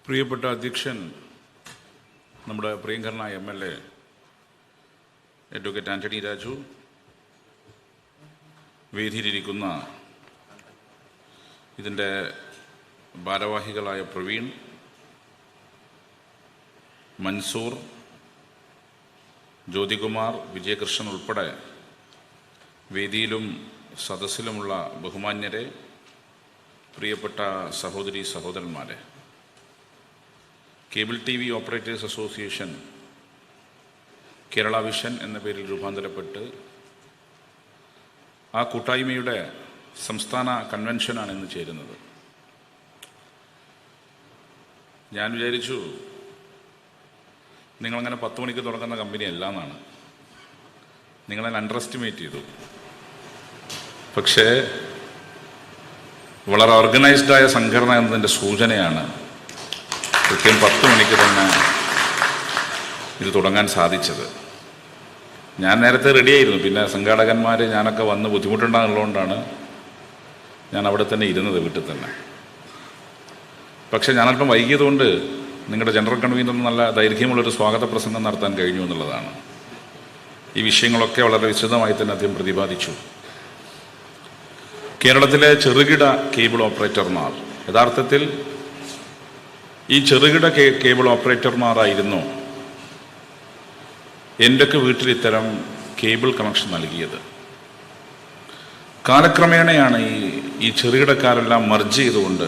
പ്രിയപ്പെട്ട അധ്യക്ഷൻ, നമ്മുടെ പ്രിയങ്കരനായ MLA അഡ്വക്കേറ്റ് ആന്റണി രാജു, വേദിയിലിരിക്കുന്ന ഇതിൻ്റെ ഭാരവാഹികളായ പ്രവീൺ, മൻസൂർ, ജ്യോതികുമാർ, വിജയകൃഷ്ണൻ ഉൾപ്പെടെ വേദിയിലും സദസ്സിലുമുള്ള ബഹുമാന്യരെ, പ്രിയപ്പെട്ട സഹോദരി സഹോദരന്മാരെ, cable TV operators association Kerala vision എന്ന പേരിൽ രൂപാന്തരപ്പെട്ട് ആ കൂട്ടായ്മയുടെ സംസ്ഥാന കൺവെൻഷനാണ് ഇന്ന് ചേരുന്നത്. ഞാൻ വിചാരിച്ചു നിങ്ങളങ്ങനെ 10 മണിക്ക് തുടങ്ങുന്ന കമ്പനി അല്ല എന്നാണ്. നിങ്ങളെ അണ്ടർ എസ്റ്റിമേറ്റ് ചെയ്തു. പക്ഷേ വളരെ ഓർഗനൈസ്ഡായ സംഘടന എന്നതിൻ്റെ സൂചനയാണ് കൃത്യം 10 മണിക്ക് തന്നെ ഇത് തുടങ്ങാൻ സാധിച്ചത്. ഞാൻ നേരത്തെ റെഡിയായിരുന്നു. പിന്നെ സംഘാടകന്മാർ ഞാനൊക്കെ വന്ന് ബുദ്ധിമുട്ടുണ്ടാകുന്നതുകൊണ്ടാണ് ഞാൻ അവിടെ തന്നെ ഇരുന്നത്, വീട്ടിൽ തന്നെ. പക്ഷേ ഞാനല്പം വൈകിയതുകൊണ്ട് നിങ്ങളുടെ ജനറൽ കൺവീനർ നല്ല ദൈർഘ്യമുള്ളൊരു സ്വാഗത പ്രസംഗം നടത്താൻ കഴിഞ്ഞു എന്നുള്ളതാണ്. ഈ വിഷയങ്ങളൊക്കെ വളരെ വിശദമായി തന്നെ അദ്ദേഹം പ്രതിപാദിച്ചു. കേരളത്തിലെ ചെറുകിട കേബിൾ ഓപ്പറേറ്റർമാർ യഥാർത്ഥത്തിൽ ഈ ചെറുകിട കേബിൾ ഓപ്പറേറ്റർമാരായിരുന്നു എൻ്റെയൊക്കെ വീട്ടിൽ ഇത്തരം കേബിൾ കണക്ഷൻ നൽകിയത്. കാലക്രമേണയാണ് ഈ ചെറുകിടക്കാരെല്ലാം മർജ് ചെയ്തുകൊണ്ട്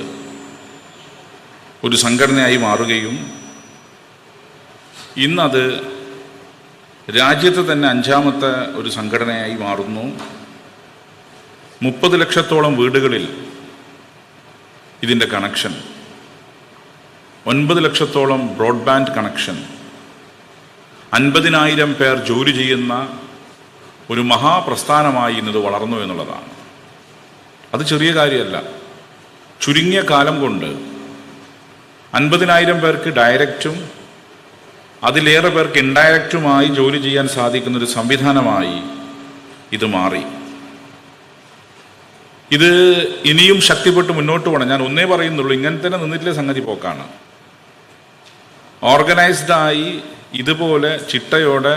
ഒരു സംഘടനയായി മാറുകയും ഇന്നത് രാജ്യത്ത് തന്നെ 5ാമത്തെ ഒരു സംഘടനയായി മാറുന്നു. 30 ലക്ഷത്തോളം വീടുകളിൽ ഇതിൻ്റെ കണക്ഷൻ, 9 ലക്ഷത്തോളം ബ്രോഡ്ബാൻഡ് കണക്ഷൻ, 50,000 പേർ ജോലി ചെയ്യുന്ന ഒരു മഹാപ്രസ്ഥാനമായി ഇന്നത് വളർന്നു എന്നുള്ളതാണ്. അത് ചെറിയ കാര്യമല്ല. ചുരുങ്ങിയ കാലം കൊണ്ട് 50,000 പേർക്ക് ഡയറക്റ്റും അതിലേറെ പേർക്ക് ഇൻഡയറക്റ്റുമായി ജോലി ചെയ്യാൻ സാധിക്കുന്നൊരു സംവിധാനമായി ഇത് മാറി. ഇത് ഇനിയും ശക്തിപ്പെട്ട് മുന്നോട്ട് പോകണം. ഞാൻ ഒന്നേ പറയുന്നുള്ളൂ, ഇങ്ങനെ തന്നെ നിന്നിട്ടില്ലേ സംഗതി പോക്കാണ്. ഓർഗനൈസ്ഡായി ഇതുപോലെ ചിട്ടയോടെ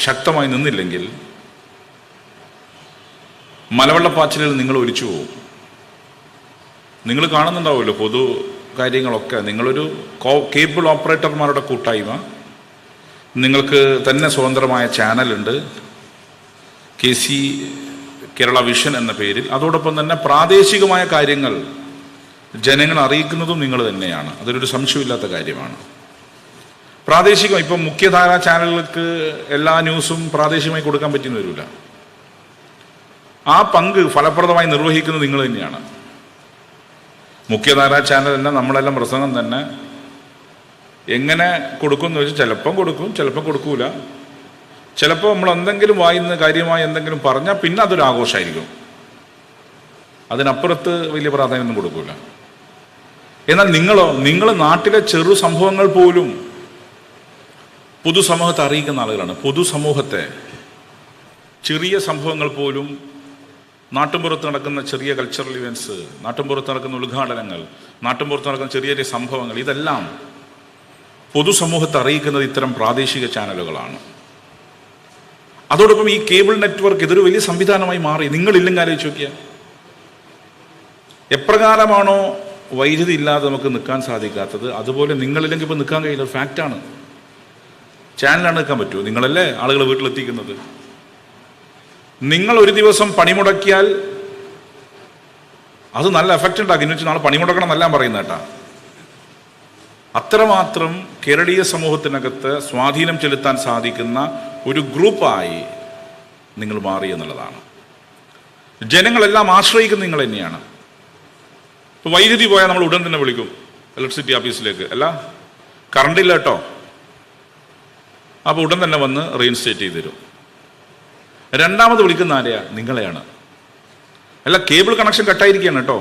ശക്തമായി നിന്നില്ലെങ്കിൽ മലവെള്ളപ്പാച്ചിലിൽ നിങ്ങൾ ഒലിച്ചു പോകും. നിങ്ങൾ കാണുന്നുണ്ടാവുമല്ലോ പൊതു കാര്യങ്ങളൊക്കെ. നിങ്ങളൊരു കേബിൾ ഓപ്പറേറ്റർമാരുടെ കൂട്ടായ്മ, നിങ്ങൾക്ക് തന്നെ സ്വതന്ത്രമായ ചാനലുണ്ട്, KC കേരള വിഷൻ എന്ന പേരിൽ. അതോടൊപ്പം തന്നെ പ്രാദേശികമായ കാര്യങ്ങൾ ജനങ്ങളെ അറിയിക്കുന്നതും നിങ്ങൾ തന്നെയാണ്. അതൊരു സംശയമില്ലാത്ത കാര്യമാണ്. പ്രാദേശികം ഇപ്പം മുഖ്യധാരാ ചാനലുകൾക്ക് എല്ലാ ന്യൂസും പ്രാദേശികമായി കൊടുക്കാൻ പറ്റുന്ന വരില്ല. ആ പങ്ക് ഫലപ്രദമായി നിർവഹിക്കുന്നത് നിങ്ങൾ തന്നെയാണ്. മുഖ്യധാരാ ചാനൽ തന്നെ നമ്മളെല്ലാം പ്രസംഗം തന്നെ എങ്ങനെ കൊടുക്കുമെന്ന് വെച്ചാൽ ചിലപ്പം കൊടുക്കും, ചിലപ്പം കൊടുക്കൂല. ചിലപ്പോൾ നമ്മൾ എന്തെങ്കിലും വായിന്ന് കാര്യമായി എന്തെങ്കിലും പറഞ്ഞാൽ പിന്നെ അതൊരു ആഘോഷമായിരിക്കും. അതിനപ്പുറത്ത് വലിയ പ്രാധാന്യമൊന്നും കൊടുക്കൂല. എന്നാൽ നിങ്ങൾ നാട്ടിലെ ചെറു സംഭവങ്ങൾ പോലും പൊതുസമൂഹത്തെ അറിയിക്കുന്ന ആളുകളാണ്. പൊതുസമൂഹത്തെ ചെറിയ സംഭവങ്ങൾ പോലും, നാട്ടുമ്പുറത്ത് നടക്കുന്ന ചെറിയ കൾച്ചറൽ ഇവൻറ്റ്സ്, നാട്ടുമ്പുറത്ത് നടക്കുന്ന ഉദ്ഘാടനങ്ങൾ, നാട്ടുമ്പുറത്ത് നടക്കുന്ന ചെറിയ ചെറിയ സംഭവങ്ങൾ, ഇതെല്ലാം പൊതുസമൂഹത്തെ അറിയിക്കുന്നത് ഇത്തരം പ്രാദേശിക ചാനലുകളാണ്. അതോടൊപ്പം ഈ കേബിൾ നെറ്റ്വർക്ക് ഇതൊരു വലിയ സംവിധാനമായി മാറി. നിങ്ങളില്ലെങ്കിൽ ആലോചിച്ച് നോക്കിയാൽ എപ്രകാരമാണോ വൈദ്യുതി ഇല്ലാതെ നമുക്ക് നിൽക്കാൻ സാധിക്കാത്തത്, അതുപോലെ നിങ്ങളില്ലെങ്കിൽ ഇപ്പോൾ നിൽക്കാൻ കഴിയുന്ന ഒരു ഫാക്റ്റാണ്. ചാനലാണ് നിൽക്കാൻ പറ്റുമോ? നിങ്ങളല്ലേ ആളുകൾ വീട്ടിലെത്തിക്കുന്നത്. നിങ്ങൾ ഒരു ദിവസം പണിമുടക്കിയാൽ അത് നല്ല എഫക്റ്റ് ഉണ്ടാക്കി. എന്ന് വെച്ചാൽ നാളെ പണിമുടക്കണം എന്നെല്ലാം പറയുന്ന കേട്ടാ. അത്രമാത്രം കേരളീയ സമൂഹത്തിനകത്ത് സ്വാധീനം ചെലുത്താൻ സാധിക്കുന്ന ഒരു ഗ്രൂപ്പായി നിങ്ങൾ മാറി എന്നുള്ളതാണ്. ജനങ്ങളെല്ലാം ആശ്രയിക്കുന്നത് നിങ്ങൾ തന്നെയാണ്. ഇപ്പോൾ വൈദ്യുതി പോയാൽ നമ്മൾ ഉടൻ തന്നെ വിളിക്കും ഇലക്ട്രിസിറ്റി ഓഫീസിലേക്ക്, അല്ല കറണ്ടില്ല കേട്ടോ, അപ്പോൾ ഉടൻ തന്നെ വന്ന് റീഇൻസ്റ്റേറ്റ് ചെയ്ത് തരും. രണ്ടാമത് വിളിക്കുന്ന ആരെയാ? നിങ്ങളെയാണ്. അല്ല കേബിൾ കണക്ഷൻ കട്ടായിരിക്കുകയാണ് കേട്ടോ,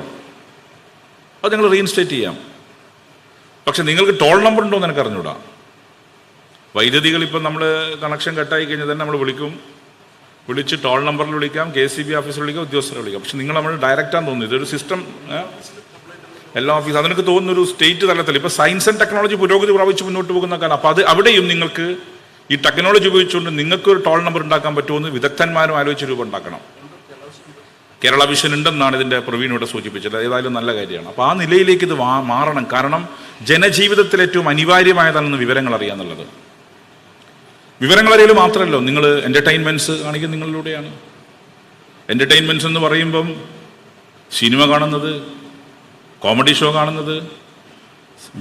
അത് നിങ്ങൾ റീഇൻസ്റ്റേറ്റ് ചെയ്യാം. പക്ഷെ നിങ്ങൾക്ക് ടോൾ നമ്പർ ഉണ്ടോ എന്ന് എനിക്ക് അറിഞ്ഞൂടാ. വൈദ്യുതികൾ ഇപ്പം നമ്മൾ കണക്ഷൻ കട്ടായി കഴിഞ്ഞാൽ തന്നെ നമ്മൾ വിളിച്ച് ടോൾ നമ്പറിൽ വിളിക്കാം, KCB ഓഫീസിൽ വിളിക്കാം, ഉദ്യോഗസ്ഥരെ വിളിക്കാം. പക്ഷെ നിങ്ങൾ നമ്മൾ ഡയറക്റ്റാന്ന് തോന്നുന്നു. ഇതൊരു സിസ്റ്റം എല്ലാ ഓഫീസ് അതിനൊക്കെ തോന്നുന്നൊരു സ്റ്റേറ്റ് തലത്തിൽ ഇപ്പോൾ സയൻസ് ആൻഡ് ടെക്നോളജി പുരോഗതി പ്രാപിച്ച് മുന്നോട്ട് പോകുന്ന കാലം. അപ്പോൾ അവിടെയും നിങ്ങൾക്ക് ഈ ടെക്നോളജി ഉപയോഗിച്ചുകൊണ്ട് നിങ്ങൾക്ക് ഒരു ടോൾ നമ്പർ ഉണ്ടാക്കാൻ പറ്റുമെന്ന് വിദഗ്ധന്മാരും ആലോചിച്ച് രൂപം ഉണ്ടാക്കണം. കേരള വിഷൻ ഉണ്ടെന്നാണ് ഇതിൻ്റെ പ്രവീൺ ഇവിടെ സൂചിപ്പിച്ചത്. ഏതായാലും നല്ല കാര്യമാണ്. അപ്പോൾ ആ നിലയിലേക്ക് ഇത് മാറണം. കാരണം ജനജീവിതത്തിൽ ഏറ്റവും അനിവാര്യമായതാണെന്ന് വിവരങ്ങൾ അറിയാന്നുള്ളത്. വിവരങ്ങൾ അറിയൽ മാത്രമല്ലോ, നിങ്ങൾ എൻ്റർടൈൻമെൻറ്റ്സ് കാണിക്കുന്നത് നിങ്ങളിലൂടെയാണ്. എൻ്റർടൈൻമെൻറ്റ്സ് എന്ന് പറയുമ്പം സിനിമ കാണുന്നത്, കോമഡി ഷോ കാണുന്നത്,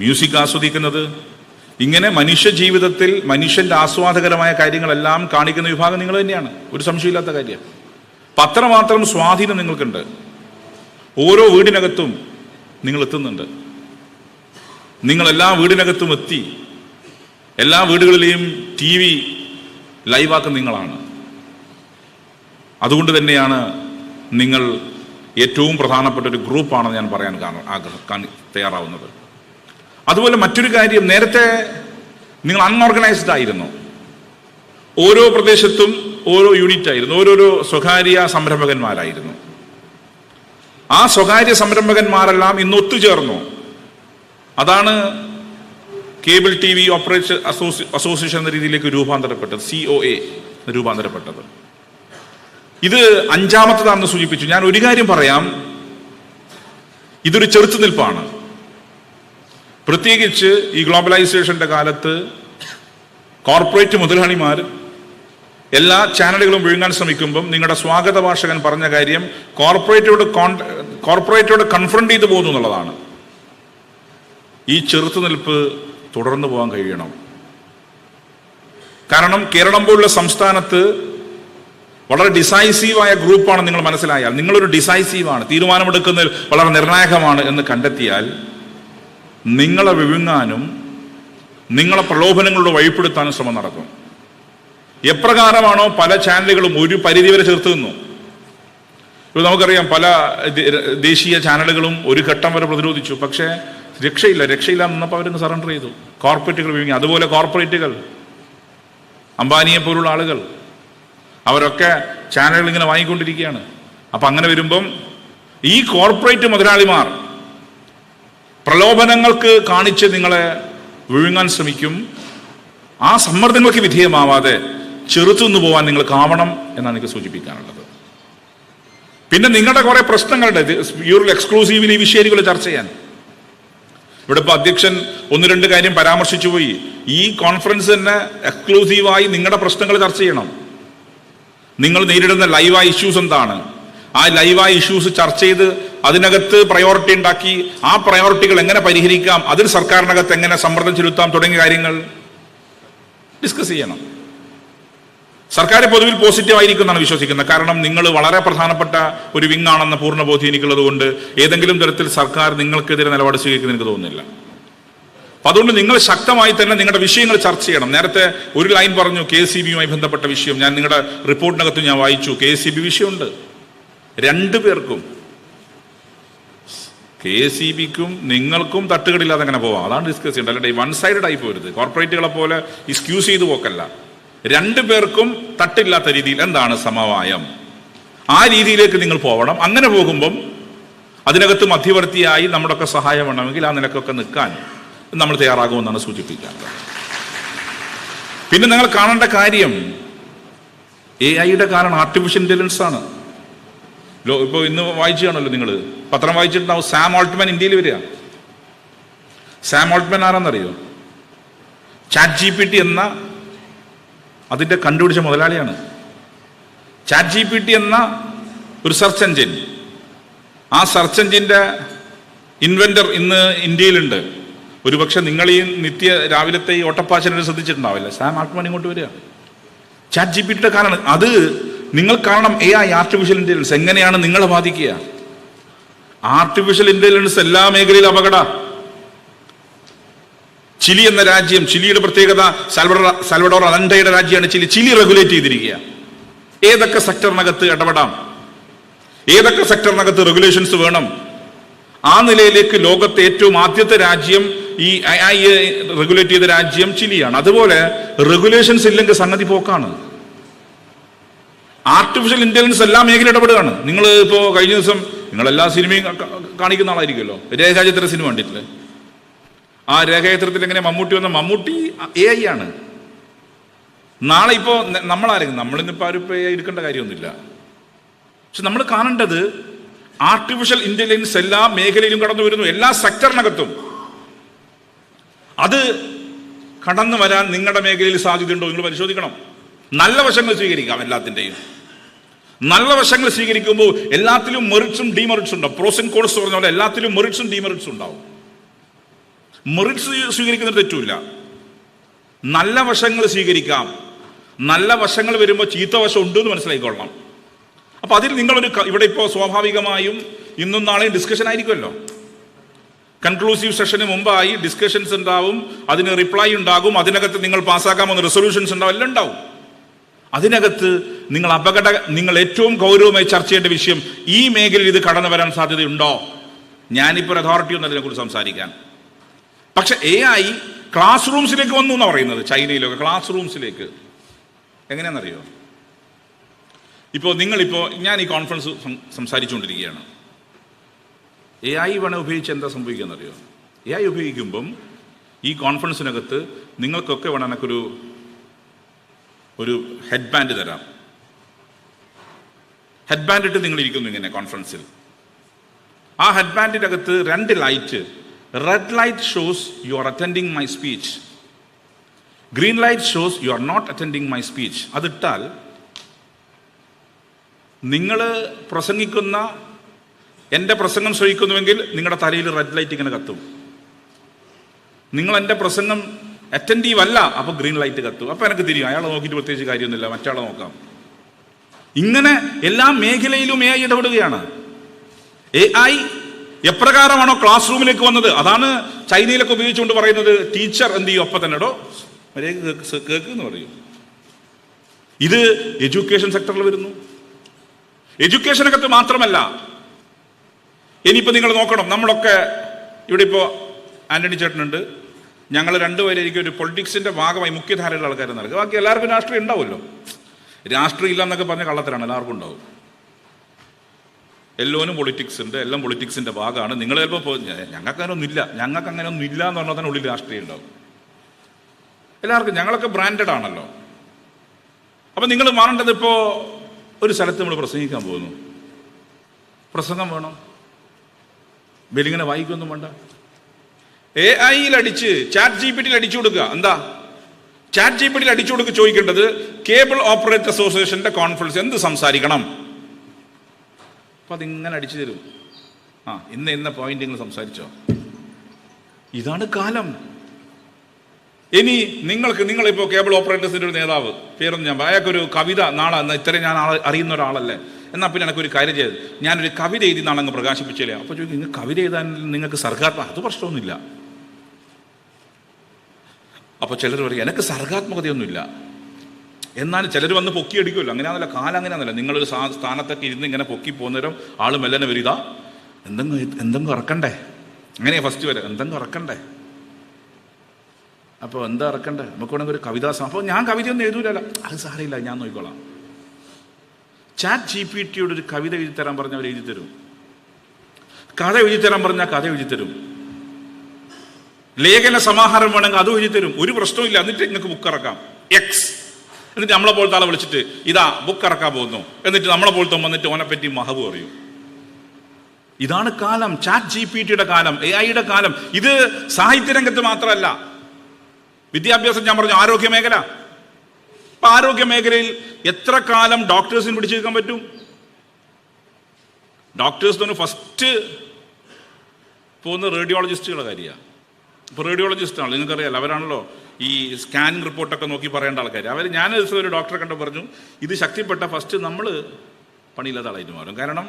മ്യൂസിക് ആസ്വദിക്കുന്നത്, ഇങ്ങനെ മനുഷ്യ ജീവിതത്തിൽ മനുഷ്യൻ്റെ ആസ്വാദകരമായ കാര്യങ്ങളെല്ലാം കാണിക്കുന്ന വിഭാഗം നിങ്ങൾ തന്നെയാണ്. ഒരു സംശയമില്ലാത്ത കാര്യം. അപ്പം അത്രമാത്രം സ്വാധീനം നിങ്ങൾക്കുണ്ട്. ഓരോ വീടിനകത്തും നിങ്ങൾ എത്തുന്നുണ്ട്. നിങ്ങളെല്ലാ വീടിനകത്തും എത്തി എല്ലാ വീടുകളിലെയും TV ലൈവാക്കുന്ന നിങ്ങളാണ്. അതുകൊണ്ട് തന്നെയാണ് നിങ്ങൾ ഏറ്റവും പ്രധാനപ്പെട്ട ഒരു ഗ്രൂപ്പാണെന്ന് ഞാൻ പറയാൻ തയ്യാറാവുന്നത്. അതുപോലെ മറ്റൊരു കാര്യം, നേരത്തെ നിങ്ങൾ അൺഓർഗനൈസ്ഡ് ആയിരുന്നു. ഓരോ പ്രദേശത്തും ഓരോ യൂണിറ്റ് ആയിരുന്നു, ഓരോരോ സ്വകാര്യ സംരംഭകന്മാരായിരുന്നു. ആ സ്വകാര്യ സംരംഭകന്മാരെല്ലാം ഇന്ന് ഒത്തുചേർന്നു. അതാണ് കേബിൾ TV ഓപ്പറേറ്റർ അസോസിയേഷൻ എന്ന രീതിയിലേക്ക് രൂപാന്തരപ്പെട്ടത്, COA രൂപാന്തരപ്പെട്ടത്. ഇത് അഞ്ചാമത്തതാണെന്ന് സൂചിപ്പിച്ചു. ഞാൻ ഒരു കാര്യം പറയാം, ഇതൊരു ചെറുത്തുനിൽപ്പാണ്. പ്രത്യേകിച്ച് ഈ ഗ്ലോബലൈസേഷന്റെ കാലത്ത് കോർപ്പറേറ്റ് മുതലാളിമാർ എല്ലാ ചാനലുകളും വിഴുങ്ങാൻ ശ്രമിക്കുമ്പം നിങ്ങളുടെ സ്വാഗത ഭാഷകൻ പറഞ്ഞ കാര്യം കോർപ്പറേറ്റോട് കൺഫ്രണ്ട് ചെയ്തു പോകുന്നു എന്നുള്ളതാണ്. ഈ ചെറുത്തുനിൽപ്പ് തുടർന്നു പോകാൻ കഴിയണം. കാരണം കേരളം പോലുള്ള സംസ്ഥാനത്ത് വളരെ ഡിസൈസീവായ ഗ്രൂപ്പാണ് നിങ്ങൾ മനസ്സിലായാൽ, നിങ്ങളൊരു ഡിസൈസീവാണ്, തീരുമാനമെടുക്കുന്നതിൽ വളരെ നിർണായകമാണ് എന്ന് കണ്ടെത്തിയാൽ നിങ്ങളെ വിഴുങ്ങാനും നിങ്ങളെ പ്രലോഭനങ്ങളുടെ വഴിപ്പെടുത്താനും ശ്രമം നടക്കും. എപ്രകാരമാണോ പല ചാനലുകളും ഒരു പരിധിവരെ ചേർത്ത് നിന്നു. ഇപ്പോൾ നമുക്കറിയാം, പല ദേശീയ ചാനലുകളും ഒരു ഘട്ടം വരെ പ്രതിരോധിച്ചു. പക്ഷേ രക്ഷയില്ല നിന്നപ്പോൾ അവരൊന്ന് സറണ്ടർ ചെയ്തു. കോർപ്പറേറ്റുകൾ വിഴുങ്ങി. അതുപോലെ കോർപ്പറേറ്റുകൾ, അംബാനിയെ പോലുള്ള ആളുകൾ, അവരൊക്കെ ചാനലുകൾ ഇങ്ങനെ വാങ്ങിക്കൊണ്ടിരിക്കുകയാണ്. അപ്പം അങ്ങനെ വരുമ്പം ഈ കോർപ്പറേറ്റ് മുതലാളിമാർ പ്രലോഭനങ്ങൾക്ക് കാണിച്ച് നിങ്ങളെ വിഴുങ്ങാൻ ശ്രമിക്കും. ആ സമ്മർദ്ദങ്ങൾക്ക് വിധേയമാവാതെ ചെറുത്തുനിന്ന് പോകാൻ നിങ്ങൾ കാവണം എന്നാണ് എനിക്ക് സൂചിപ്പിക്കാനുള്ളത്. പിന്നെ നിങ്ങളുടെ കുറെ പ്രശ്നങ്ങളുണ്ട്. പ്യൂർ എക്സ്ക്ലൂസീവ്ലി വിഷയങ്ങൾ ചർച്ച ചെയ്യാൻ ഇവിടെ ഇപ്പോൾ അധ്യക്ഷൻ ഒന്ന് രണ്ട് കാര്യം പരാമർശിച്ചു പോയി. ഈ കോൺഫറൻസ് തന്നെ എക്സ്ക്ലൂസീവായി നിങ്ങളുടെ പ്രശ്നങ്ങൾ ചർച്ച ചെയ്യണം. നിങ്ങൾ നേരിടുന്ന ലൈവായ ഇഷ്യൂസ് എന്താണ്, ആ ലൈവായ ഇഷ്യൂസ് ചർച്ച ചെയ്ത് അതിനകത്ത് പ്രയോറിറ്റി ഉണ്ടാക്കി ആ പ്രയോറിറ്റികൾ എങ്ങനെ പരിഹരിക്കാം, അതിൽ സർക്കാരിനകത്ത് എങ്ങനെ സമ്മർദ്ദം ചെലുത്താം തുടങ്ങിയ കാര്യങ്ങൾ ഡിസ്കസ് ചെയ്യണം. സർക്കാർ പൊതുവിൽ പോസിറ്റീവ് ആയിരിക്കും എന്നാണ് വിശ്വസിക്കുന്നത്. കാരണം നിങ്ങൾ വളരെ പ്രധാനപ്പെട്ട ഒരു വിങ് ആണെന്ന പൂർണ്ണ ബോധ്യം എനിക്കുള്ളത് കൊണ്ട് ഏതെങ്കിലും തരത്തിൽ സർക്കാർ നിങ്ങൾക്കെതിരെ നിലപാട് സ്വീകരിക്കുന്നത് എനിക്ക് തോന്നുന്നില്ല. അപ്പം അതുകൊണ്ട് നിങ്ങൾ ശക്തമായി തന്നെ നിങ്ങളുടെ വിഷയങ്ങൾ ചർച്ച ചെയ്യണം. നേരത്തെ ഒരു ലൈൻ പറഞ്ഞു KSEBയുമായി ബന്ധപ്പെട്ട വിഷയം. ഞാൻ നിങ്ങളുടെ റിപ്പോർട്ടിനകത്ത് ഞാൻ വായിച്ചു, KSEB വിഷയമുണ്ട്. രണ്ടുപേർക്കും, KSEBക്കും നിങ്ങൾക്കും തട്ടുകടില്ലാതെ അങ്ങനെ പോവാം. അതാണ് ഡിസ്കസ് ചെയ്യേണ്ടത്. അല്ലാതെ വൺ സൈഡഡ് ആയി പോരുത്. കോർപ്പറേറ്റുകളെ പോലെ എക്സ്ക്യൂസ് ചെയ്തു പോക്കല്ല. രണ്ടുപേർക്കും തട്ടില്ലാത്ത രീതിയിൽ എന്താണ് സമവായം, ആ രീതിയിലേക്ക് നിങ്ങൾ പോകണം. അങ്ങനെ പോകുമ്പം അതിനകത്ത് മധ്യവർത്തിയായി നമ്മുടെയൊക്കെ സഹായം വേണമെങ്കിൽ ആ നിലക്കൊക്കെ നിൽക്കാൻ നമ്മൾ തയ്യാറാകുമെന്നാണ് സൂചിപ്പിക്കുന്നത്. പിന്നെ നിങ്ങൾ കാണേണ്ട കാര്യം, AI-യുടെ കാരണം ആർട്ടിഫിഷ്യൽ ഇന്റലിജൻസ് ആണ്. ഇപ്പോൾ ഇന്ന് വായിച്ചു കാണുമല്ലോ, നിങ്ങൾ പത്രം വായിച്ചിട്ടുണ്ടാവും. സാം ഓൾട്ട്മാൻ ഇന്ത്യയിൽ വരിക. സാം ഓൾട്ട്മാൻ ആരാന്നറിയോ? ChatGPT എന്ന അതിൻ്റെ കണ്ടുപിടിച്ച മുതലാളിയാണ്. ChatGPT എന്ന ഒരു സെർച്ച് എഞ്ചിൻ, ആ സെർച്ച് എഞ്ചിൻ്റെ ഇൻവെന്റർ ഇന്ന് ഇന്ത്യയിലുണ്ട്. ഒരുപക്ഷെ നിങ്ങൾ ഈ രാവിലത്തെ ഈ ഓട്ടപ്പാച്ചനെ ശ്രദ്ധിച്ചിട്ടുണ്ടാവില്ല. സാം ആൾട്ട്മാൻ ഇങ്ങോട്ട് വരിക. ChatGPTയുടെ കാരണം അത് നിങ്ങൾ കാണണം. AI ആർട്ടിഫിഷ്യൽ ഇന്റലിജൻസ് എങ്ങനെയാണ് നിങ്ങളെ ബാധിക്കുക. ആർട്ടിഫിഷ്യൽ ഇന്റലിജൻസ് എല്ലാ മേഖലയിലും അപകട. ചിലി എന്ന രാജ്യം, ചിലിയുടെ പ്രത്യേകത സാൽവഡോർ അലൻഡയുടെ രാജ്യമാണ് ചിലി. ചിലി റെഗുലേറ്റ് ചെയ്തിരിക്കുക. ഏതൊക്കെ സെക്ടറിനകത്ത് ഇടപെടാം, ഏതൊക്കെ സെക്ടറിനകത്ത് റെഗുലേഷൻസ് വേണം, ആ നിലയിലേക്ക് ലോകത്തെ ഏറ്റവും ആദ്യത്തെ രാജ്യം, ഈ AI റെഗുലേറ്റ് ചെയ്ത രാജ്യം ചിലിയാണ്. അതുപോലെ റെഗുലേഷൻസ് ഇല്ലെങ്കിൽ സംഗതി പോക്കാണ്. ആർട്ടിഫിഷ്യൽ ഇന്റലിജൻസ് എല്ലാ മേഖലയിൽ ഇടപെടുകയാണ്. നിങ്ങൾ ഇപ്പോൾ കഴിഞ്ഞ ദിവസം നിങ്ങളെല്ലാ സിനിമയും കാണിക്കുന്ന ആളായിരിക്കുമല്ലോ. രേഖാചിത്ര സിനിമ കണ്ടിട്ടില്ലേ? ആ രേഖാചിത്രത്തിൽ എങ്ങനെ മമ്മൂട്ടി വന്ന മമ്മൂട്ടി AI ആണ്. നാളെ ഇപ്പോൾ നമ്മളാരെങ്കിലും നമ്മളിന്നിപ്പോൾ ആരും ഇപ്പോൾ AI എടുക്കേണ്ട കാര്യമൊന്നുമില്ല. പക്ഷെ നമ്മൾ കാണേണ്ടത് ആർട്ടിഫിഷ്യൽ ഇന്റലിജൻസ് എല്ലാ മേഖലയിലും കടന്നു വരുന്നു, എല്ലാ സെക്ടറിനകത്തും. അത് കടന്നു വരാൻ നിങ്ങളുടെ മേഖലയിൽ സാധ്യതയുണ്ടോ നിങ്ങൾ പരിശോധിക്കണം. നല്ല വശങ്ങൾ സ്വീകരിക്കാം, എല്ലാത്തിൻ്റെയും നല്ല വശങ്ങൾ സ്വീകരിക്കുമ്പോൾ എല്ലാത്തിലും മെറിറ്റ്സും ഡീമെറിറ്റ്സും ഉണ്ടാവും. പ്രോസ് ആൻഡ് കോൺസ് പറഞ്ഞ പോലെ എല്ലാത്തിലും മെറിറ്റ്സും ഡീമെറിറ്റ്സും ഉണ്ടാവും. മെറിറ്റ്സ് സ്വീകരിക്കുന്നത് തെറ്റുമില്ല, നല്ല വശങ്ങൾ സ്വീകരിക്കാം. നല്ല വശങ്ങൾ വരുമ്പോൾ ചീത്ത വശം ഉണ്ടെന്ന് മനസ്സിലായിക്കൊള്ളണം. അപ്പൊ അതിൽ നിങ്ങളൊരു ഇവിടെ ഇപ്പോൾ സ്വാഭാവികമായും ഇന്നും നാളെയും ഡിസ്കഷൻ ആയിരിക്കുമല്ലോ. കൺക്ലൂസീവ് സെഷന് മുമ്പായി ഡിസ്കഷൻസ് ഉണ്ടാവും, അതിന് റിപ്ലൈ ഉണ്ടാകും, അതിനകത്ത് നിങ്ങൾ പാസ്സാക്കാമെന്ന് റെസൊല്യൂഷൻസ് ഉണ്ടാവും, എല്ലാം ഉണ്ടാവും. അതിനകത്ത് നിങ്ങൾ ഏറ്റവും ഗൗരവമായി ചർച്ച ചെയ്യേണ്ട വിഷയം, ഈ മേഖലയിൽ ഇത് കടന്നു വരാൻ സാധ്യതയുണ്ടോ? ഞാനിപ്പോൾ അതോറിറ്റി ഒന്നും അതിനെക്കുറിച്ച് സംസാരിക്കാൻ. പക്ഷെ AI ക്ലാസ് റൂംസിലേക്ക് വന്നു എന്നാണ് പറയുന്നത്. ചൈനയിലൊക്കെ ക്ലാസ് റൂംസിലേക്ക് എങ്ങനെയാണെന്നറിയോ? ഞാൻ ഈ കോൺഫറൻസ് സംസാരിച്ചുകൊണ്ടിരിക്കുകയാണ്. AI വേണേൽ ഉപയോഗിച്ച് എന്താ സംഭവിക്കുകയെന്നറിയോ? AI ഉപയോഗിക്കുമ്പം ഈ കോൺഫറൻസിനകത്ത് നിങ്ങൾക്കൊക്കെ വേണം ഒരു ഹെഡ് ബാൻഡ് തരാം. ഹെഡ് ബാൻഡ് ഇട്ട് നിങ്ങൾ ഇരിക്കുന്നു ഇങ്ങനെ കോൺഫറൻസിൽ. ആ ഹെഡ് ബാൻഡിൻ്റെ അകത്ത് 2 light, red light shows you are attending my speech, green light shows you are not attending my speech. അതിട്ടാൽ നിങ്ങൾ പ്രസംഗിക്കുന്ന, എൻ്റെ പ്രസംഗം ശ്രവിക്കുന്നുവെങ്കിൽ നിങ്ങളുടെ തലയിൽ റെഡ് ലൈറ്റ് ഇങ്ങനെ കത്തും. നിങ്ങൾ എൻ്റെ പ്രസംഗം അറ്റൻറ്റീവ് അല്ല, അപ്പോൾ ഗ്രീൻ ലൈറ്റ് കത്തും. അപ്പോൾ എനിക്ക് തിരിയും, അയാളെ നോക്കിയിട്ട് പ്രത്യേകിച്ച് കാര്യമൊന്നുമില്ല, മറ്റാളെ നോക്കാം. ഇങ്ങനെ എല്ലാ മേഖലയിലും AI ഇടപെടുകയാണ്. AI എപ്രകാരമാണോ ക്ലാസ് റൂമിലേക്ക് വന്നത്, അതാണ് ചൈനയിലൊക്കെ ഉപയോഗിച്ചുകൊണ്ട് പറയുന്നത്. ടീച്ചർ എന്ത് ചെയ്യും, ഒപ്പം തന്നെ കേക്ക് എന്ന് പറയും. ഇത് എഡ്യൂക്കേഷൻ സെക്ടറിൽ വരുന്നു. എഡ്യൂക്കേഷനകത്ത് മാത്രമല്ല, ഇനിയിപ്പോൾ നിങ്ങൾ നോക്കണം, നമ്മളൊക്കെ ഇവിടെ ഇപ്പോൾ ആന്റണി ചേട്ടനുണ്ട്, ഞങ്ങൾ രണ്ടുപേരായിരിക്കും ഒരു പൊളിറ്റിക്സിന്റെ ഭാഗമായി മുഖ്യധാരയിലുള്ള ആൾക്കാരെ നടക്കുക. ബാക്കി എല്ലാവർക്കും രാഷ്ട്രീയം ഉണ്ടാവുമല്ലോ. രാഷ്ട്രീയം ഇല്ല എന്നൊക്കെ പറഞ്ഞ കള്ളത്തരാണ്, എല്ലാവർക്കും ഉണ്ടാവും. എല്ലോനും പൊളിറ്റിക്സ് ഉണ്ട്, എല്ലാം പൊളിറ്റിക്സിന്റെ ഭാഗമാണ്. നിങ്ങൾ ചിലപ്പോൾ ഞങ്ങൾക്ക് അങ്ങനെ ഒന്നും ഇല്ല എന്ന് പറഞ്ഞാൽ തന്നെ ഉള്ളിൽ രാഷ്ട്രീയം ഉണ്ടാവും. എല്ലാവർക്കും ഞങ്ങളൊക്കെ ബ്രാൻഡഡ് ആണല്ലോ. അപ്പം നിങ്ങൾ മാറേണ്ടത്, ഇപ്പോൾ ഒരു സ്ഥലത്ത് നമ്മൾ പ്രസംഗിക്കാൻ പോകുന്നു, പ്രസംഗം വേണം, വെലിങ്ങനെ വായിക്കൊന്നും വേണ്ട, AI-യിൽ അടിച്ച് ചാറ്റ് GPT-യിൽ അടിച്ചു കൊടുക്കുക. എന്താ ചാറ്റ് GPT-യിൽ അടിച്ചു കൊടുക്കുക? ചോദിക്കേണ്ടത് കേബിൾ ഓപ്പറേറ്റർ അസോസിയേഷന്റെ കോൺഫറൻസ് എന്ത് സംസാരിക്കണം, അപ്പൊ അതിങ്ങനെ അടിച്ചു തരും. ഇന്ന പോയിന്റ് നിങ്ങൾ സംസാരിച്ചോ. ഇതാണ് കാലം. ഇനി നിങ്ങളിപ്പോ കേബിൾ ഓപ്പറേറ്റേഴ്സിന്റെ ഒരു നേതാവ്, പേരൊന്നും ഞാൻ അയാൾക്കൊരു കവിത നാളെ, ഇത്രയും ഞാൻ അറിയുന്ന ഒരാളല്ലേ, എന്നാൽ പിന്നെ എനിക്കൊരു കാര്യം ചെയ്ത് ഞാനൊരു കവിത എഴുതി നാളങ്ങ് പ്രകാശിപ്പിച്ചില്ല. അപ്പോൾ ചോദിക്കും, നിങ്ങൾ കവിത എഴുതാൻ നിങ്ങൾക്ക് സർഗാത്മക, അത് പ്രശ്നമൊന്നുമില്ല. അപ്പോൾ ചിലർ പറയും എനിക്ക് സർഗാത്മകതയൊന്നുമില്ല. എന്നാലും ചിലർ വന്ന് പൊക്കിയടിക്കുമല്ലോ. അങ്ങനെയാണല്ലോ കാലം, അങ്ങനെയാണല്ലോ. നിങ്ങളൊരു സ്ഥാനത്തൊക്കെ ഇരുന്ന് ഇങ്ങനെ പൊക്കി പോകുന്നേരം ആൾ മെല്ലനെ വരിക, എന്തെങ്കിലും ഇറക്കണ്ടേ, അങ്ങനെയാ ഫസ്റ്റ് വരെ, എന്തെങ്കിലും ഇറക്കണ്ടേ. അപ്പോൾ എന്താ ഇറക്കണ്ടേ, നമുക്ക് വേണമെങ്കിൽ ഒരു കവിതാ. അപ്പോൾ ഞാൻ കവിതയൊന്നും എഴുതൂലല്ലോ, അത് സാരമില്ല, ഞാൻ നോക്കിക്കോളാം. ചാറ്റ് GPT-യോട് ഒരു കവിത എഴുതി തരാൻ പറഞ്ഞാൽ അവർ എഴുതി തരും. കഥ എഴുതി തരാൻ പറഞ്ഞാൽ കഥ എഴുതി തരും. ലേഖന സമാഹാരം വേണമെങ്കിൽ അതും എഴുതി തരും. ഒരു പ്രശ്നവും. എന്നിട്ട് നിങ്ങൾക്ക് ബുക്ക് ഇറക്കാം എക്സ്. എന്നിട്ട് നമ്മളെ പോലത്തെ ആളെ വിളിച്ചിട്ട് ഇതാ ബുക്ക് ഇറക്കാൻ പോകുന്നു, എന്നിട്ട് നമ്മളെ പോലത്തെ വന്നിട്ട് ഓനെ പറ്റി മഹബ് പറയും. ഇതാണ് കാലം, ചാറ്റ് GPT-യുടെ കാലം, AI-യുടെ കാലം. ഇത് സാഹിത്യരംഗത്ത് മാത്രമല്ല, വിദ്യാഭ്യാസം, ഞാൻ പറഞ്ഞു ആരോഗ്യ മേഖല. ഇപ്പൊ ആരോഗ്യ മേഖലയിൽ എത്ര കാലം ഡോക്ടേഴ്സിന് പിടിച്ചു നിൽക്കാൻ പറ്റും? ഡോക്ടേഴ്സ് ഫസ്റ്റ് പോകുന്ന റേഡിയോളജിസ്റ്റുകളുടെ കാര്യമാണ്. ഇപ്പോൾ റേഡിയോളജിസ്റ്റാണ്, നിങ്ങൾക്കറിയാലോ, അവരാണല്ലോ ഈ സ്കാനിങ് റിപ്പോർട്ടൊക്കെ നോക്കി പറയേണ്ട ആൾക്കാർ. ഞാൻ ഒരു ഡോക്ടറെ കണ്ടു പറഞ്ഞു, ഇത് ശക്തിപ്പെട്ട ഫസ്റ്റ് നമ്മൾ പണിയില്ലാത്ത ആളായിട്ട് മാറും. കാരണം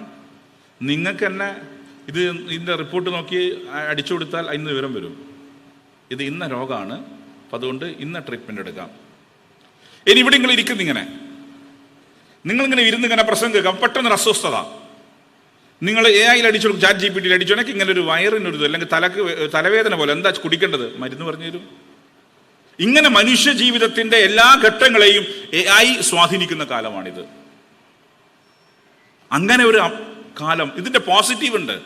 നിങ്ങൾക്ക് തന്നെ ഇതിൻ്റെ റിപ്പോർട്ട് നോക്കി അടിച്ചു കൊടുത്താൽ അതിന് വിവരം വരും, ഇത് ഇന്ന രോഗമാണ്, അപ്പം അതുകൊണ്ട് ഇന്ന ട്രീറ്റ്മെൻറ്റ് എടുക്കാം. ഇനി ഇവിടെ നിങ്ങൾ ഇരിക്കുന്നിങ്ങനെ, നിങ്ങളിങ്ങനെ ഇരുന്നിങ്ങനെ പ്രസംഗം കേൾക്കാം, പെട്ടെന്നൊരു അസ്വസ്ഥത, നിങ്ങൾ AI-യിൽ അടിച്ചു കൊടുക്കും, ചാറ്റ് GPT-യിൽ അടിച്ചു, എനിക്ക് ഇങ്ങനെ ഒരു വയറിനൊരു അല്ലെങ്കിൽ തലവേദന പോലെ, എന്താ കുടിക്കേണ്ടത്, മരുന്ന് പറഞ്ഞു തരും. ഇങ്ങനെ മനുഷ്യ ജീവിതത്തിന്റെ എല്ലാ ഘട്ടങ്ങളെയും AI സ്വാധീനിക്കുന്ന കാലമാണിത്. അങ്ങനെ കാലം. ഇതിന്റെ പോസിറ്റീവ് ഉണ്ട്,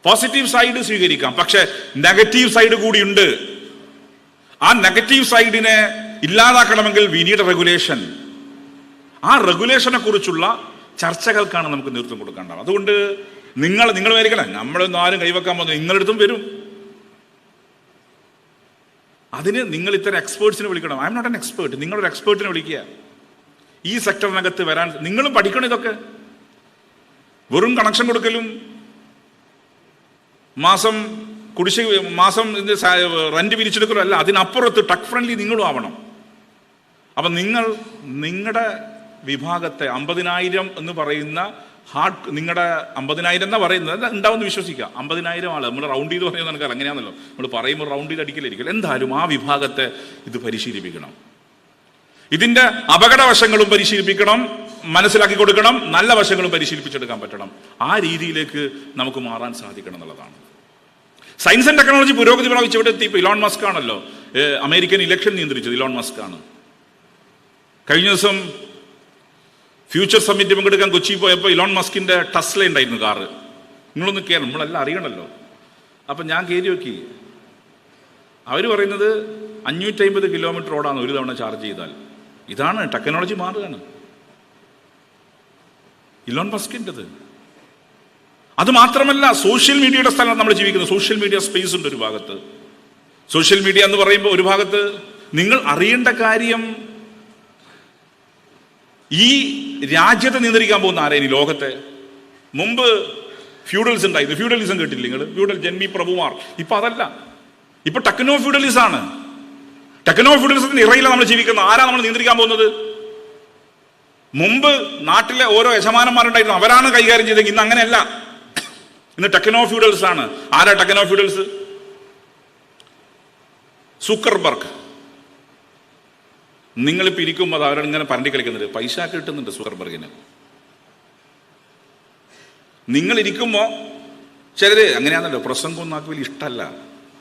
പോസിറ്റീവ് സൈഡ് സ്വീകരിക്കാം, പക്ഷെ നെഗറ്റീവ് സൈഡ് കൂടിയുണ്ട്. ആ നെഗറ്റീവ് സൈഡിനെ ഇല്ലാതാക്കണമെങ്കിൽ വി നീഡ് റെഗുലേഷൻ. ആ റെഗുലേഷനെ കുറിച്ചുള്ള ചർച്ചകൾക്കാണ് നമുക്ക് നേതൃത്വം കൊടുക്കേണ്ടത്. അതുകൊണ്ട് നിങ്ങൾ വിചാരിക്കണം നമ്മളൊന്നും ആരും കൈവെക്കാൻ പോകുന്നത്, നിങ്ങളടുത്തും വരും. അതിന് നിങ്ങൾ ഇത്തരം എക്സ്പേർട്സിനെ വിളിക്കണം. I am not an expert. നിങ്ങളൊരു എക്സ്പേർട്ടിനെ വിളിക്കുക. ഈ സെക്ടറിനകത്ത് വരാൻ നിങ്ങളും പഠിക്കണം. ഇതൊക്കെ വെറും കണക്ഷൻ കൊടുക്കലും മാസം റെന്റ് പിരിച്ചെടുക്കലും അല്ല, അതിനപ്പുറത്ത് ടക്ക് ഫ്രണ്ട്ലി നിങ്ങളും ആവണം. അപ്പൊ നിങ്ങളുടെ വിഭാഗത്തെ 50,000 എന്ന് പറയുന്ന നിങ്ങളുടെ 50,000 എന്നാ പറയുന്നത് ഉണ്ടാവുമെന്ന് വിശ്വസിക്കുക. 50,000 ആള് നമ്മൾ റൗണ്ട് ചെയ്ത് പറയുന്നത് നമുക്ക് അങ്ങനെയാണല്ലോ, നമ്മൾ പറയുമ്പോൾ റൗണ്ട് ചെയ്ത് അടിക്കലായിരിക്കും. എന്തായാലും ആ വിഭാഗത്തെ ഇത് പരിശീലിപ്പിക്കണം. ഇതിന്റെ അപകടവശങ്ങളും പരിശീലിപ്പിക്കണം, മനസ്സിലാക്കി കൊടുക്കണം, നല്ല വശങ്ങളും പരിശീലിപ്പിച്ചെടുക്കാൻ പറ്റണം. ആ രീതിയിലേക്ക് നമുക്ക് മാറാൻ സാധിക്കണം എന്നുള്ളതാണ്. സയൻസ് ആൻഡ് ടെക്നോളജി പുരോഗതി പ്രാപിച്ച് ഇവിടെ എത്തി. ഇപ്പൊ ഇലോൺ മസ്ക് ആണല്ലോ അമേരിക്കൻ ഇലക്ഷൻ നിയന്ത്രിച്ചത്. ഇലോൺ മസ്ക് ആണ്. കഴിഞ്ഞ ദിവസം ഫ്യൂച്ചർ സമ്മിറ്റ് പങ്കെടുക്കാൻ കൊച്ചി പോയപ്പോൾ ഇലോൺ മസ്കിന്റെ ടെസ്ല ഉണ്ടായിരുന്നു കാറ്. നിങ്ങളൊന്ന് കയറണം, നമ്മളെല്ലാം അറിയണമല്ലോ. അപ്പൊ ഞാൻ കയറി നോക്കി. അവര് പറയുന്നത് 550 കിലോമീറ്റർ ഓടാണ് ഒരു തവണ ചാർജ് ചെയ്താൽ. ഇതാണ് ടെക്നോളജി മാറുകയാണ് ഇലോൺ മസ്കിൻ്റെത്. അത് മാത്രമല്ല, സോഷ്യൽ മീഡിയയുടെ സ്ഥലം നമ്മൾ ജീവിക്കുന്നത്. സോഷ്യൽ മീഡിയ സ്പേസ് ഉണ്ട് ഒരു ഭാഗത്ത്. സോഷ്യൽ മീഡിയ എന്ന് പറയുമ്പോൾ ഒരു ഭാഗത്ത് നിങ്ങൾ അറിയേണ്ട കാര്യം, ഈ രാജ്യത്തെ നിയന്ത്രിക്കാൻ പോകുന്ന ആരെയും ലോകത്തെ. മുമ്പ് ഫ്യൂഡൽസ് ഉണ്ടായിരുന്നു. ഫ്യൂഡലിസം കേട്ടില്ല നിങ്ങൾ? ഫ്യൂഡൽ ജന്മി പ്രഭുമാർ. ഇപ്പൊ അതല്ല, ഇപ്പൊ ടെക്നോ ഫ്യൂഡലിസം ആണ്. ടെക്നോ ഫ്യൂഡലിസത്തിന്റെ ഇറയിലാണ് നമ്മൾ ജീവിക്കുന്നത്. ആരാ നമ്മൾ നിയന്ത്രിക്കാൻ പോകുന്നത്? മുമ്പ് നാട്ടിലെ ഓരോ യജമാനന്മാരുണ്ടായിരുന്നു, അവരാണ് കൈകാര്യം ചെയ്തെങ്കിൽ ഇന്ന് അങ്ങനെയല്ല. ഇന്ന് ടെക്നോ ഫ്യൂഡൽസ് ആണ്. ആരാ ടെക്നോ ഫ്യൂഡൽസ്? സുക്കർബർഗ്. നിങ്ങളിപ്പോൾ ഇരിക്കുമ്പോൾ അത് അവരിങ്ങനെ പരണ്ടി കളിക്കുന്നുണ്ട്. പൈസ കിട്ടുന്നുണ്ട് സുക്കർബർഗിന്. നിങ്ങൾ ഇരിക്കുമ്പോൾ ചിലര് അങ്ങനെയാണല്ലോ, പ്രസംഗം ഒന്നും ആക്കി വലിയ ഇഷ്ടമല്ല.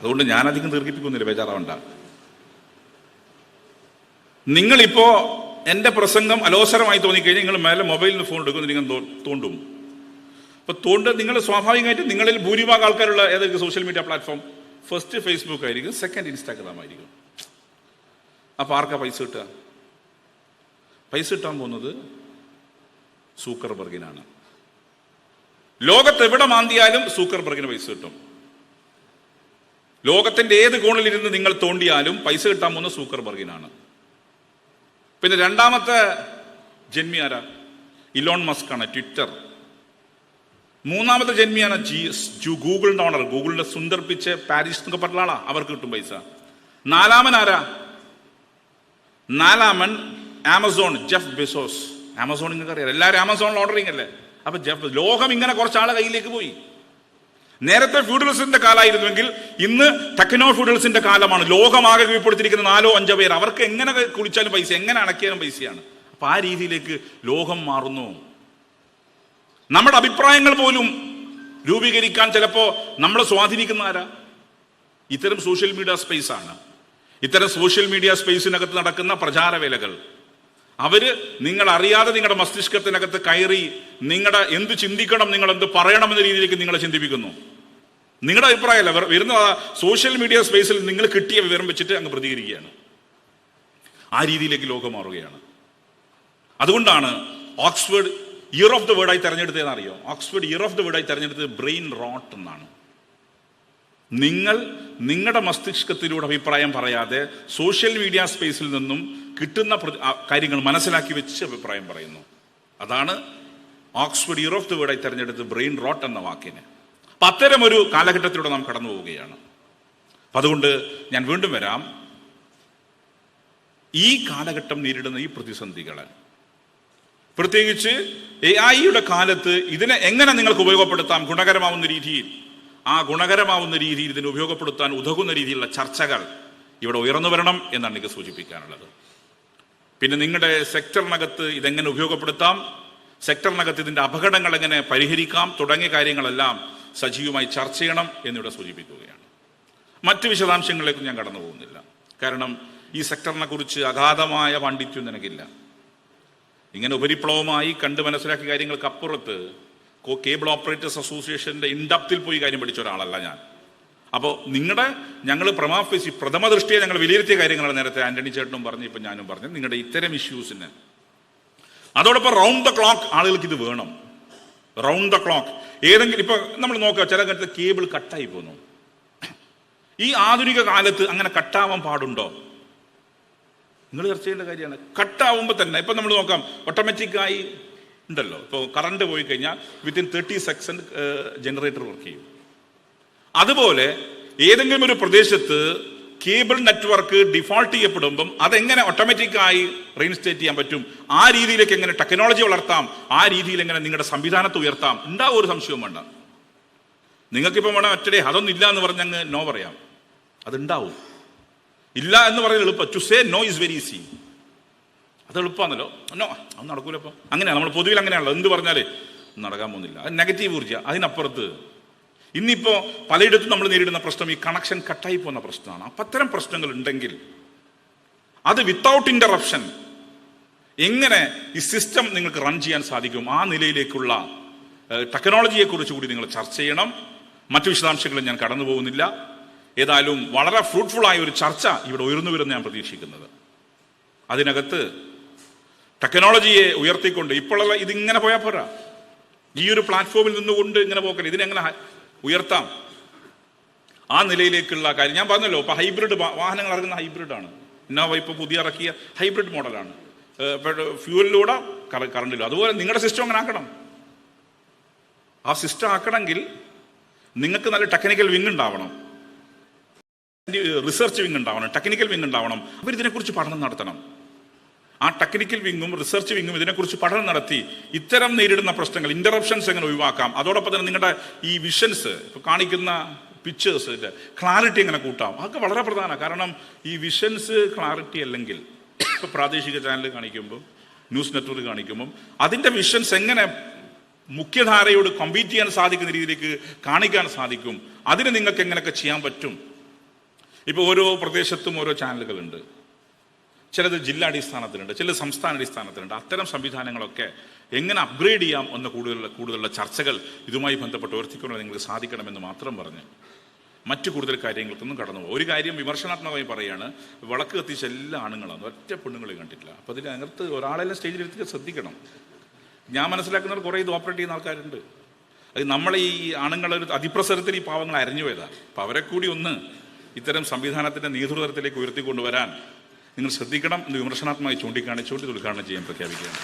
അതുകൊണ്ട് ഞാനധികം ദീർഘിപ്പിക്കുന്നില്ല, ബേജാറാവണ്ട. നിങ്ങളിപ്പോ എന്റെ പ്രസംഗം അലോസരമായി തോന്നിക്കഴിഞ്ഞാൽ നിങ്ങൾ മേലെ മൊബൈലിൽ ഫോൺ എടുക്കും, നിങ്ങൾ തോണ്ടും. അപ്പൊ നിങ്ങൾ സ്വാഭാവികമായിട്ട് നിങ്ങളിൽ ഭൂരിഭാഗം ആൾക്കാരുള്ള ഏതൊക്കെ social media platform? First Facebook ആയിരിക്കും, സെക്കൻഡ് ഇൻസ്റ്റാഗ്രാം ആയിരിക്കും. അപ്പൊ ആർക്കാ പൈസ കിട്ടുക? പൈസ കിട്ടാൻ പോകുന്നത് സൂക്കർബർഗിനാണ്. ലോകത്ത് എവിടെ മാന്തിയാലും സൂക്കർബർഗിന് പൈസ കിട്ടും. ലോകത്തിന്റെ ഏത് കോണിലിരുന്ന് നിങ്ങൾ തോണ്ടിയാലും പൈസ കിട്ടാൻ പോകുന്ന സൂക്കർബർഗിനാണ്. പിന്നെ രണ്ടാമത്തെ ജന്മി ആരാ? ഇലോൺ മസ്ക് ആണ്, ട്വിറ്റർ. മൂന്നാമത്തെ ജന്മിയാണ് ഗൂഗിളിന്റെ ഓണർ, ഗൂഗിളിന്റെ സുന്ദർ പിച്ചെ പാരീസ് എന്നൊക്കെ പറഞ്ഞ ആളാ, അവർക്ക് കിട്ടും പൈസ. നാലാമൻ ആരാ? നാലാമൻ ആമസോൺ, ജെഫ് ബെസോസ്. ആമസോൺ നിങ്ങൾക്ക് അറിയാം, എല്ലാവരും ആമസോണിൽ ഓർഡറിങ് അല്ലേ. അപ്പൊ ലോകം ഇങ്ങനെ കുറച്ചാളെ കയ്യിലേക്ക് പോയി. നേരത്തെ ഫ്യൂഡലിസത്തിന്റെ കാലമായിരുന്നുവെങ്കിൽ ഇന്ന് ടെക്നോ ഫ്യൂഡൽസിന്റെ കാലമാണ്. ലോകമാകെ കീഴ്പ്പെടുത്തിയിരിക്കുന്ന 4-5 പേർ. അവർക്ക് എങ്ങനെ കുളിച്ചാലും പൈസ, എങ്ങനെ അണക്കിയാലും പൈസയാണ്. അപ്പൊ ആ രീതിയിലേക്ക് ലോകം മാറുന്നു. നമ്മുടെ അഭിപ്രായങ്ങൾ പോലും രൂപീകരിക്കാൻ ചിലപ്പോ നമ്മളെ സ്വാധീനിക്കുന്ന ആരാ? ഇത്തരം സോഷ്യൽ മീഡിയ സ്പേസ് ആണ്. ഇത്തരം സോഷ്യൽ മീഡിയ സ്പേസിനകത്ത് നടക്കുന്ന പ്രചാരവേലകൾ, അവര് നിങ്ങൾ അറിയാതെ നിങ്ങളുടെ മസ്തിഷ്കത്തിനകത്ത് കയറി നിങ്ങളുടെ എന്ത് ചിന്തിക്കണം, നിങ്ങൾ എന്ത് പറയണം എന്ന രീതിയിലേക്ക് നിങ്ങളെ ചിന്തിപ്പിക്കുന്നു. നിങ്ങളുടെ അഭിപ്രായമല്ല, വരുന്ന സോഷ്യൽ മീഡിയ സ്പേസിൽ നിങ്ങൾ കിട്ടിയ വിവരം വെച്ചിട്ട് അങ്ങ് പ്രതികരിക്കുകയാണ്. ആ രീതിയിലേക്ക് ലോകം മാറുകയാണ്. അതുകൊണ്ടാണ് ഓക്സ്ഫോർഡ് ഇയർ ഓഫ് ദ വേർഡായി തെരഞ്ഞെടുത്തതെന്ന് അറിയോ? ഓക്സ്ഫോർഡ് ഇയർ ഓഫ് ദ വേർഡായി തെരഞ്ഞെടുത്തത് ബ്രെയിൻ റോട്ട് എന്നാണ്. നിങ്ങൾ നിങ്ങളുടെ മസ്തിഷ്കത്തിലൂടെ അഭിപ്രായം പറയാതെ സോഷ്യൽ മീഡിയ സ്പേസിൽ നിന്നും കിട്ടുന്ന കാര്യങ്ങൾ മനസ്സിലാക്കി വെച്ച് അഭിപ്രായം പറയുന്നു. അതാണ് ഓക്സ്ഫോർഡ് ഇയർ ഓഫ് ദ വേർഡായി തെരഞ്ഞെടുത്ത് ബ്രെയിൻ റോട്ട് എന്ന വാക്കിന്. അപ്പൊ അത്തരം ഒരു കാലഘട്ടത്തിലൂടെ നാം കടന്നു പോവുകയാണ്. അപ്പൊ അതുകൊണ്ട് ഞാൻ വീണ്ടും വരാം. ഈ കാലഘട്ടം നേരിടുന്ന ഈ പ്രതിസന്ധികളെ, പ്രത്യേകിച്ച് AI-യുടെ കാലത്ത് ഇതിനെ എങ്ങനെ നിങ്ങൾക്ക് ഉപയോഗപ്പെടുത്താം ഗുണകരമാവുന്ന രീതിയിൽ, ആ ഗുണകരമാവുന്ന രീതിയിൽ ഇതിനെ ഉപയോഗപ്പെടുത്താൻ ഉതകുന്ന രീതിയിലുള്ള ചർച്ചകൾ ഇവിടെ ഉയർന്നു വരണം എന്നാണ് എനിക്ക് സൂചിപ്പിക്കാനുള്ളത്. പിന്നെ നിങ്ങളുടെ സെക്ടറിനകത്ത് ഇതെങ്ങനെ ഉപയോഗപ്പെടുത്താം, സെക്ടറിനകത്ത് ഇതിന്റെ അപകടങ്ങൾ എങ്ങനെ പരിഹരിക്കാം തുടങ്ങിയ കാര്യങ്ങളെല്ലാം സജീവമായി ചർച്ച ചെയ്യണം എന്നിവിടെ സൂചിപ്പിക്കുകയാണ്. മറ്റ് വിശദാംശങ്ങളിലേക്ക് ഞാൻ കടന്നു പോകുന്നില്ല. കാരണം ഈ സെക്ടറിനെ കുറിച്ച് അഗാധമായ പാണ്ഡിത്യം നിനക്കില്ല. ഇങ്ങനെ ഉപരിപ്ലവമായി കണ്ട് മനസ്സിലാക്കിയ കാര്യങ്ങൾക്ക് അപ്പുറത്ത് കേബിൾ ഓപ്പറേറ്റേഴ്സ് അസോസിയേഷൻ്റെ ഇൻഡപ്തിൽ പോയി കാര്യം പഠിച്ച ഒരാളല്ല ഞാൻ. അപ്പോൾ ഞങ്ങൾ പ്രഥമ ദൃഷ്ടിയെ ഞങ്ങൾ വിലയിരുത്തിയ കാര്യങ്ങളാണ് നേരത്തെ ആന്റണി ചേട്ടനും പറഞ്ഞു, ഇപ്പം ഞാനും പറഞ്ഞു. നിങ്ങളുടെ ഇത്തരം ഇഷ്യൂസിന് അതോടൊപ്പം റൗണ്ട് ദ ക്ലോക്ക് ആളുകൾക്ക് ഇത് വേണം. റൗണ്ട് ദ ക്ലോക്ക് ഏതെങ്കിലും ഇപ്പൊ നമ്മൾ നോക്കുക, ചില കാര്യത്തിൽ കേബിൾ കട്ടായി പോന്നു. ഈ ആധുനിക കാലത്ത് അങ്ങനെ കട്ടാവാൻ പാടുണ്ടോ? നിങ്ങൾ ചർച്ച ചെയ്യേണ്ട കാര്യമാണ്. കട്ടാവുമ്പോൾ തന്നെ ഇപ്പൊ നമ്മൾ നോക്കാം, ഓട്ടോമാറ്റിക്കായി ഉണ്ടല്ലോ. ഇപ്പോൾ കറണ്ട് പോയി കഴിഞ്ഞാൽ വിത്തിൻ 30 സെക്കൻഡ് ജനറേറ്റർ വർക്ക് ചെയ്യും. അതുപോലെ ഏതെങ്കിലും ഒരു പ്രദേശത്ത് കേബിൾ നെറ്റ്വർക്ക് ഡിഫോൾട്ട് ചെയ്യപ്പെടുമ്പം അതെങ്ങനെ ഓട്ടോമാറ്റിക്കായി റീഇൻസ്റ്റേറ്റ് ചെയ്യാൻ പറ്റും, ആ രീതിയിലേക്ക് എങ്ങനെ ടെക്നോളജി വളർത്താം, ആ രീതിയിൽ എങ്ങനെ നിങ്ങളുടെ സംവിധാനത്തെ ഉയർത്താം, ഉണ്ടാവും. ഒരു സംശയവും വേണ്ട. നിങ്ങൾക്കിപ്പം വേണം ഒറ്റടേ അതൊന്നും ഇല്ല എന്ന് പറഞ്ഞ് അങ്ങ് നോ പറയാം. അതുണ്ടാവും. ഇല്ല എന്ന് പറയുന്നത് എളുപ്പം. To say no is very easy. അത് എളുപ്പമാണല്ലോ. നോ അത് നടക്കൂല. ഇപ്പം അങ്ങനെയാണ് നമ്മൾ പൊതുവിൽ അങ്ങനെയാണല്ലോ. എന്ത് പറഞ്ഞാൽ നടക്കാൻ പോകുന്നില്ല. അത് നെഗറ്റീവ് ഊർജ്ജ. അതിനപ്പുറത്ത് ഇന്നിപ്പോ പലയിടത്തും നമ്മൾ നേരിടുന്ന പ്രശ്നം ഈ കണക്ഷൻ കട്ടായി പോകുന്ന പ്രശ്നമാണ്. അപ്പം അത്തരം പ്രശ്നങ്ങൾ ഉണ്ടെങ്കിൽ അത് വിത്തൗട്ട് ഇന്ററപ്ഷൻ എങ്ങനെ ഈ സിസ്റ്റം നിങ്ങൾക്ക് റൺ ചെയ്യാൻ സാധിക്കും, ആ നിലയിലേക്കുള്ള ടെക്നോളജിയെ കുറിച്ച് കൂടി നിങ്ങൾ ചർച്ച ചെയ്യണം. മറ്റു വിശദാംശങ്ങളും ഞാൻ കടന്നു പോകുന്നില്ല. ഏതായാലും വളരെ ഫ്രൂട്ട്ഫുൾ ആയ ഒരു ചർച്ച ഇവിടെ ഉയർന്നു വരുന്ന ഞാൻ പ്രതീക്ഷിക്കുന്നത്. അതിനകത്ത് ടെക്നോളജിയെ ഉയർത്തിക്കൊണ്ട് ഇപ്പോഴുള്ള ഇതിങ്ങനെ പോയാൽ പോരാ. ഈ ഒരു പ്ലാറ്റ്ഫോമിൽ നിന്നുകൊണ്ട് ഇങ്ങനെ പോക്കല്ല, ഇതിനെങ്ങനെ ഉയർത്താം, ആ നിലയിലേക്കുള്ള കാര്യം ഞാൻ പറഞ്ഞല്ലോ. ഇപ്പൊ ഹൈബ്രിഡ് വാഹനങ്ങൾ ഇറങ്ങുന്ന ഹൈബ്രിഡാണ്. ഇന്നോവ ഇപ്പൊ പുതിയ ഇറക്കിയ ഹൈബ്രിഡ് മോഡലാണ്. ഫ്യൂവലിലൂടെ കറണ്ടിലും. അതുപോലെ നിങ്ങളുടെ സിസ്റ്റം അങ്ങനെ ആക്കണം. ആ സിസ്റ്റം ആക്കണമെങ്കിൽ നിങ്ങൾക്ക് നല്ല ടെക്നിക്കൽ വിങ് ഉണ്ടാവണം, റിസർച്ച് വിങ് ഉണ്ടാവണം, ടെക്നിക്കൽ വിങ് ഉണ്ടാവണം. അവരിതിനെക്കുറിച്ച് പഠനം നടത്തണം. ആ ടെക്നിക്കൽ വിങ്ങും റിസർച്ച് വിങ്ങും ഇതിനെക്കുറിച്ച് പഠനം നടത്തി ഇത്തരം നേരിടുന്ന പ്രശ്നങ്ങൾ, ഇന്ററപ്ഷൻസ് എങ്ങനെ ഒഴിവാക്കാം, അതോടൊപ്പം തന്നെ നിങ്ങളുടെ ഈ വിഷൻസ് ഇപ്പോൾ കാണിക്കുന്ന പിക്ചേഴ്സിന്റെ ക്ലാരിറ്റി എങ്ങനെ കൂട്ടാം, അതൊക്കെ വളരെ പ്രധാനമാണ്. കാരണം ഈ വിഷൻസ് ക്ലാരിറ്റി അല്ലെങ്കിൽ ഇപ്പോൾ പ്രാദേശിക ചാനൽ കാണിക്കുമ്പോൾ, ന്യൂസ് നെറ്റ്വർക്ക് കാണിക്കുമ്പം അതിൻ്റെ വിഷൻസ് എങ്ങനെ മുഖ്യധാരയോട് കമ്പീറ്റ് ചെയ്യാൻ സാധിക്കുന്ന രീതിയിലേക്ക് കാണിക്കാൻ സാധിക്കും, അതിന് നിങ്ങൾക്ക് എങ്ങനെയൊക്കെ ചെയ്യാൻ പറ്റും. ഇപ്പോൾ ഓരോ പ്രദേശത്തും ഓരോ ചാനലുകളുണ്ട്. ചിലത് ജില്ലാടിസ്ഥാനത്തിലുണ്ട്, ചിലത് സംസ്ഥാന അടിസ്ഥാനത്തിലുണ്ട്. അത്തരം സംവിധാനങ്ങളൊക്കെ എങ്ങനെ അപ്ഗ്രേഡ് ചെയ്യാം എന്ന കൂടുതലുള്ള ചർച്ചകൾ ഇതുമായി ബന്ധപ്പെട്ട് ഉയർത്തിക്കൊണ്ട് നിങ്ങൾക്ക് സാധിക്കണമെന്ന് മാത്രം പറഞ്ഞ് മറ്റു കൂടുതൽ കാര്യങ്ങൾക്കൊന്നും കടന്നു പോകും. ഒരു കാര്യം വിമർശനാത്മകമായി പറയുകയാണ്, വിളക്ക് കത്തിച്ച എല്ലാ ആണുങ്ങളാണ്, ഒറ്റ പെണ്ണുങ്ങളെ കണ്ടിട്ടില്ല. അപ്പോൾ അതിനകത്ത് ഒരാളെല്ലാം സ്റ്റേജിൽ എടുത്തിട്ട് ശ്രദ്ധിക്കണം. ഞാൻ മനസ്സിലാക്കുന്നവർ കുറേ ഇത് ഓപ്പറേറ്റ് ചെയ്യുന്ന ആൾക്കാരുണ്ട്. അത് നമ്മളെ ഈ ആണുങ്ങളൊരു അതിപ്രസരത്തിൽ ഈ പാവങ്ങൾ അരഞ്ഞു പോയതാണ്. അപ്പോൾ അവരെ കൂടി ഒന്ന് ഇത്തരം സംവിധാനത്തിൻ്റെ നേതൃത്വത്തിലേക്ക് ഉയർത്തിക്കൊണ്ടുവരാൻ നിങ്ങൾ ശ്രദ്ധിക്കണം എന്ന് വിമർശനാത്മകമായി ചൂണ്ടിക്കാണിച്ചുകൊണ്ട് ഇത് ഉദ്ഘാടനം ചെയ്യാൻ പ്രഖ്യാപിക്കുകയാണ്.